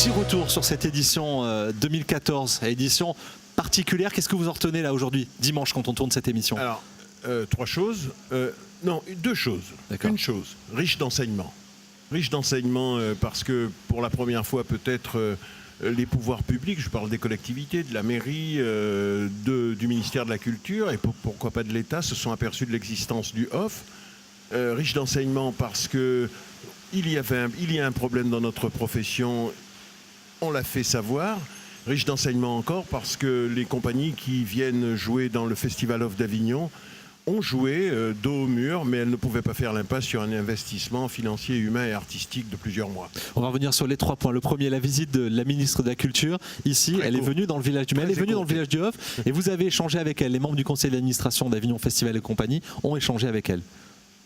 Petit retour sur cette édition 2014, édition particulière. Qu'est-ce que vous en retenez là aujourd'hui, dimanche, quand on tourne cette émission? Alors, trois choses. Non, deux choses. Une chose, riche d'enseignements. Riche d'enseignements parce que pour la première fois peut-être les pouvoirs publics, je parle des collectivités, de la mairie, du ministère de la Culture et pourquoi pas de l'État, se sont aperçus de l'existence du OFF. Riche d'enseignements parce que il y a un problème dans notre profession, on l'a fait savoir. Riche d'enseignements encore parce que les compagnies qui viennent jouer dans le Festival OFF d'Avignon ont joué dos au mur, mais elles ne pouvaient pas faire l'impasse sur un investissement financier, humain et artistique de plusieurs mois. On va revenir sur les 3 points. Le premier, la visite de la ministre de la Culture. Ici, elle est venue dans le village du Maine, elle est venue dans le village du OFF, et vous avez échangé avec elle. Les membres du conseil d'administration d'Avignon Festival et compagnie ont échangé avec elle.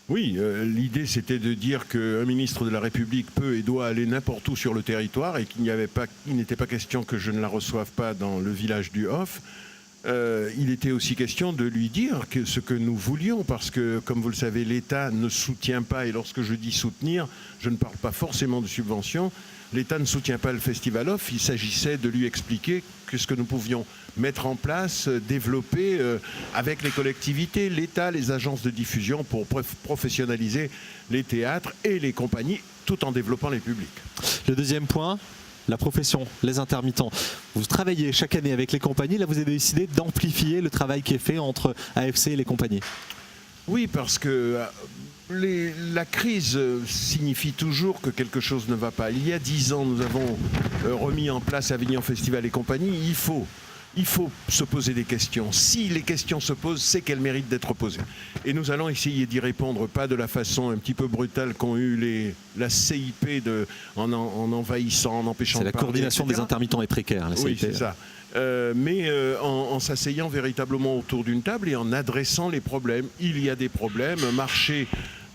Oui, l'idée c'était de dire qu'un ministre de la République peut et doit aller n'importe où sur le territoire et qu'il n'était pas question que je ne la reçoive pas dans le village du OFF. Il était aussi question de lui dire ce que nous voulions, parce que, comme vous le savez, l'État ne soutient pas, et lorsque je dis soutenir, je ne parle pas forcément de subventions, l'État ne soutient pas le Festival OFF. Il s'agissait de lui expliquer ce que nous pouvions mettre en place, développer avec les collectivités, l'État, les agences de diffusion pour professionnaliser les théâtres et les compagnies, tout en développant les publics. Le deuxième point, la profession, les intermittents. Vous travaillez chaque année avec les compagnies, là vous avez décidé d'amplifier le travail qui est fait entre AFC et les compagnies. Oui, parce que la crise signifie toujours que quelque chose ne va pas. Il y a 10 ans, nous avons remis en place Avignon Festival et compagnie. Il faut se poser des questions. Si les questions se posent, c'est qu'elles méritent d'être posées. Et nous allons essayer d'y répondre, pas de la façon un petit peu brutale qu'ont eu la CIP en envahissant, en empêchant de parler. C'est la coordination des intermittents et précaires, la CIP. Oui, c'est ça. Mais en s'asseyant véritablement autour d'une table et en adressant les problèmes. Il y a des problèmes, un marché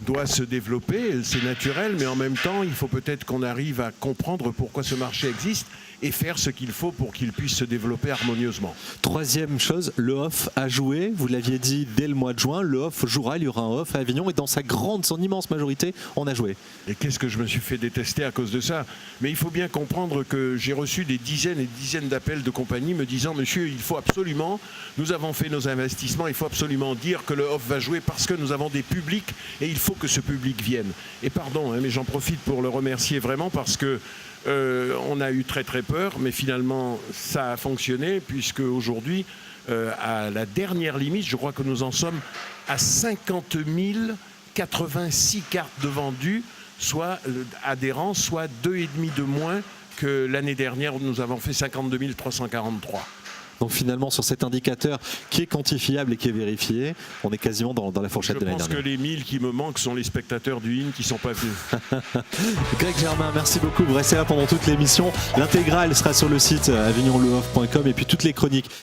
doit se développer, c'est naturel, mais en même temps, il faut peut-être qu'on arrive à comprendre pourquoi ce marché existe et faire ce qu'il faut pour qu'il puisse se développer harmonieusement. Troisième chose, le OFF a joué, vous l'aviez dit dès le mois de juin, le OFF jouera, il y aura un OFF à Avignon et dans son immense majorité, on a joué. Et qu'est-ce que je me suis fait détester à cause de ça? Mais il faut bien comprendre que j'ai reçu des dizaines et des dizaines d'appels de compagnies me disant « Monsieur, il faut absolument, nous avons fait nos investissements, il faut absolument dire que le OFF va jouer parce que nous avons des publics et il faut que ce public vienne. » Et pardon, mais j'en profite pour le remercier vraiment parce que on a eu très très peur, mais finalement ça a fonctionné puisque aujourd'hui, à la dernière limite, je crois que nous en sommes à 50 086 cartes de vendues, soit adhérents, soit 2,5 de moins que l'année dernière où nous avons fait 52 343. Donc finalement, sur cet indicateur qui est quantifiable et qui est vérifié, on est quasiment dans la fourchette de l'année dernière. Je pense que les 1000 qui me manquent sont les spectateurs du IN qui ne sont pas venus. Greg Germain, merci beaucoup. Vous restez là pendant toute l'émission. L'intégrale sera sur le site avignonleoff.com et puis toutes les chroniques.